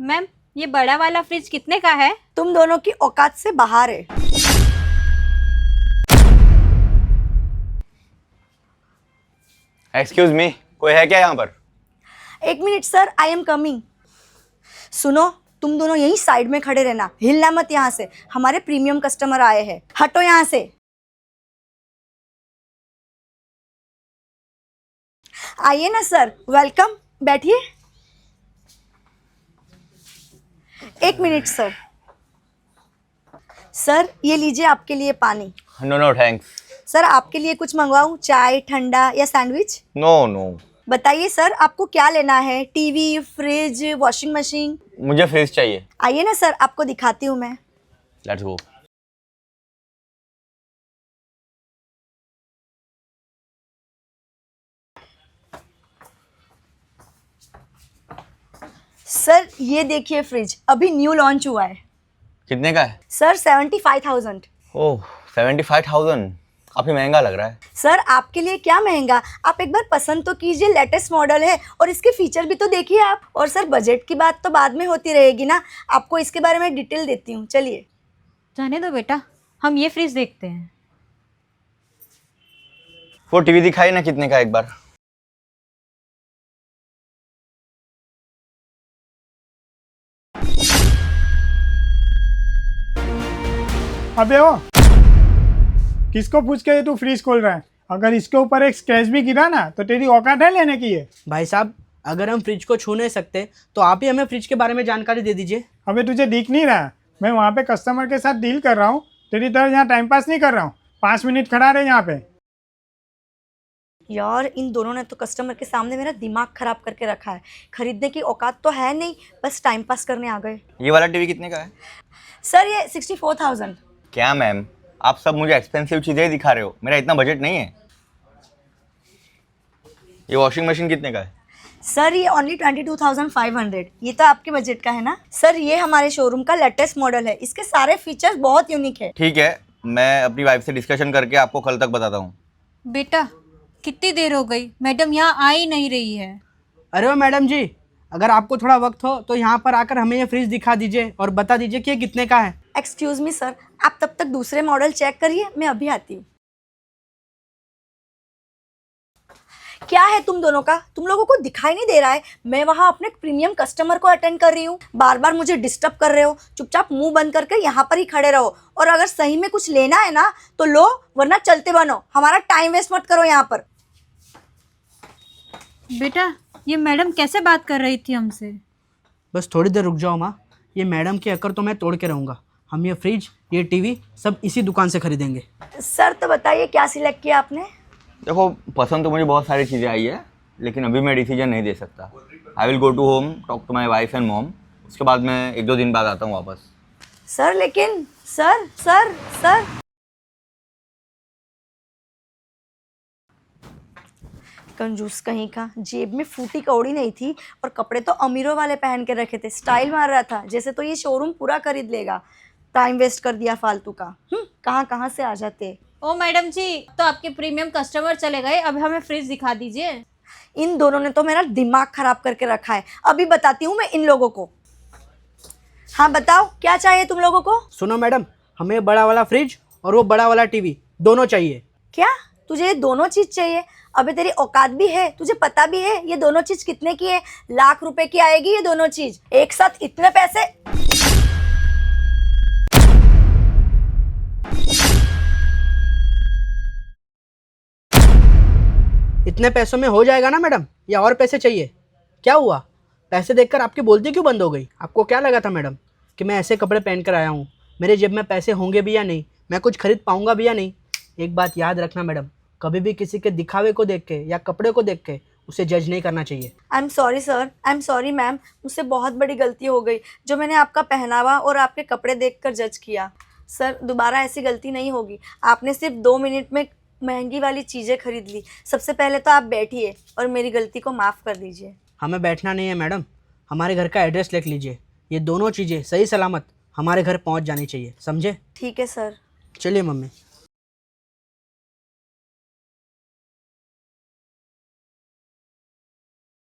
Ma'am, ये बड़ा वाला फ्रिज कितने का है? तुम दोनों की औकात से बाहर है। एक्सक्यूज मी, कोई है क्या यहाँ पर? एक minute sir, I am coming. सुनो, तुम दोनों यहीं साइड में खड़े रहना, हिलना मत यहाँ से। हमारे प्रीमियम कस्टमर आए हैं, हटो यहाँ से। आइए ना सर, वेलकम, बैठिए। एक मिनट सर। सर ये लीजिए आपके लिए पानी। No no thanks. सर आपके लिए कुछ मंगवाऊं, चाय, ठंडा या सैंडविच? नो नो, बताइए सर, आपको क्या लेना है? TV, fridge, washing machine? मुझे फ्रिज चाहिए। आइए ना सर, आपको दिखाती हूँ मैं। Let's go. सर ये देखिए फ्रिज, अभी न्यू लॉन्च हुआ है। कितने का है? सर 75,000। ओह 75,000, काफी महंगा लग रहा है। सर आपके लिए क्या महंगा, आप एक बार पसंद तो कीजिए, लेटेस्ट मॉडल है और इसके फीचर भी तो देखिए आप। और सर बजट की बात तो बाद में होती रहेगी ना, आपको इसके बारे में डिटेल देती हूँ, चलिए। जाने दो बेटा, हम ये फ्रिज देखते हैं। वो टीवी दिखाई ना, कितने का एक बार? अबे ओ, किसको पूछ के तू फ्रीज खोल रहा है? अगर इसके ऊपर एक स्क्रैच भी गिरा ना तो तेरी औकात है लेने की है? भाई साहब, अगर हम फ्रिज को छू नहीं सकते तो आप ही हमें फ्रिज के बारे में जानकारी दे दीजिए। अबे तुझे दिख नहीं रहा? मैं वहाँ पे कस्टमर के साथ डील कर रहा हूँ, तेरी तरह यहाँ टाइम पास नहीं कर रहा हूँ। 5 मिनट खड़ा रहे यहाँ पे। यार इन दोनों ने तो कस्टमर के सामने मेरा दिमाग खराब करके रखा है। खरीदने की औकात तो है नहीं, बस टाइम पास करने आ गए। ये वाला टीवी कितने का है? सर ये 64,000। क्या मैम, आप सब मुझे एक्सपेंसिव चीजें ही दिखा रहे हो, मेरा इतना बजट नहीं है। ये वॉशिंग मशीन कितने का है? सर ये ओनली 22,500। ये तो आपके बजट का है ना। सर ये हमारे शोरूम का लेटेस्ट मॉडल है, इसके सारे फीचर्स बहुत यूनिक है। ठीक है, मैं अपनी वाइफ से डिस्कशन करके आपको कल तक बताता हूँ। बेटा, कितनी देर हो गई, मैडम यहाँ आ ही नहीं रही है। अरे ओ मैडम जी, अगर आपको थोड़ा वक्त हो तो यहाँ पर आकर हमें ये फ्रिज दिखा दीजिए और बता दीजिए कि ये कितने का है। एक्सक्यूज मी सर, आप तब तक दूसरे मॉडल चेक करिए, मैं अभी आती हूँ। क्या है तुम दोनों का? तुम लोगों को दिखाई नहीं दे रहा है? मैं वहाँ अपने प्रीमियम कस्टमर को अटेंड कर रही हूँ, बार बार मुझे डिस्टर्ब कर रहे हो। चुपचाप मुंह बंद करके यहाँ पर ही खड़े रहो, और अगर सही में कुछ लेना है ना तो लो, वरना चलते बनो। हमारा टाइम वेस्ट मत करो यहाँ पर। बेटा, ये मैडम कैसे बात कर रही थी हमसे? बस थोड़ी देर रुक जाओ माँ, ये मैडम की अकड़ तो मैं तोड़ के रहूँगा। हम ये फ्रिज, ये टीवी सब इसी दुकान से खरीदेंगे। सर तो बताइए क्या सिलेक्ट किया आपने? देखो, पसंद तो मुझे बहुत सारी चीज़ें आई है, लेकिन अभी मैं डिसीजन नहीं दे सकता। I will go to home, talk to my wife and mom. उसके बाद मैं 1-2 दिन बाद आता हूँ वापस। सर लेकिन सर सर सर कंजूस कहीं का, जेब में फूटी कौड़ी नहीं थी और कपड़े तो अमीरों वाले पहन के रखे थे। स्टाइल मार रहा था जैसे तो ये शोरूम पूरा खरीद लेगा। टाइम वेस्ट कर दिया फालतू का। कहाँ कहाँ से आ जाते। ओ मैडम जी, तो आपके प्रीमियम कस्टमर चले गए, अब हमें फ्रिज दिखा दीजिए। इन दोनों ने तो मेरा दिमाग खराब करके रखा है। अभी बताती हूँ मैं इन लोगों को। हाँ बताओ, क्या चाहिए तुम लोगों को? सुनो मैडम, हमें बड़ा वाला फ्रिज और वो बड़ा वाला टीवी दोनों चाहिए। क्या तुझे ये दोनों चीज चाहिए? अबे तेरी औकात भी है, तुझे पता भी है ये दोनों चीज कितने की है? लाख रुपए की आएगी ये दोनों चीज। एक साथ इतने पैसे? इतने पैसों में हो जाएगा ना मैडम, या और पैसे चाहिए? क्या हुआ, पैसे देखकर आपकी बोलती क्यों बंद हो गई? आपको क्या लगा था मैडम कि मैं ऐसे कपड़े पहन कर आया हूँ? मेरे जेब में पैसे होंगे भी या नहीं, मैं कुछ खरीद पाऊंगा भी या नहीं? एक बात याद रखना मैडम, कभी भी किसी के दिखावे को देख के या कपड़े को देख के उसे जज नहीं करना चाहिए। I am sorry sir, I am sorry ma'am, मुझसे बहुत बड़ी गलती हो गई जो मैंने आपका पहनावा और आपके कपड़े देखकर जज किया। सर दोबारा ऐसी गलती नहीं होगी। आपने सिर्फ 2 मिनट में महंगी वाली चीज़ें खरीद ली। सबसे पहले तो आप बैठिए और मेरी गलती को माफ़ कर दीजिए। हमें बैठना नहीं है मैडम, हमारे घर का एड्रेस लिख लीजिए। ये दोनों चीज़ें सही सलामत हमारे घर पहुंच जानी चाहिए, समझे? ठीक है सर। चलिए मम्मी।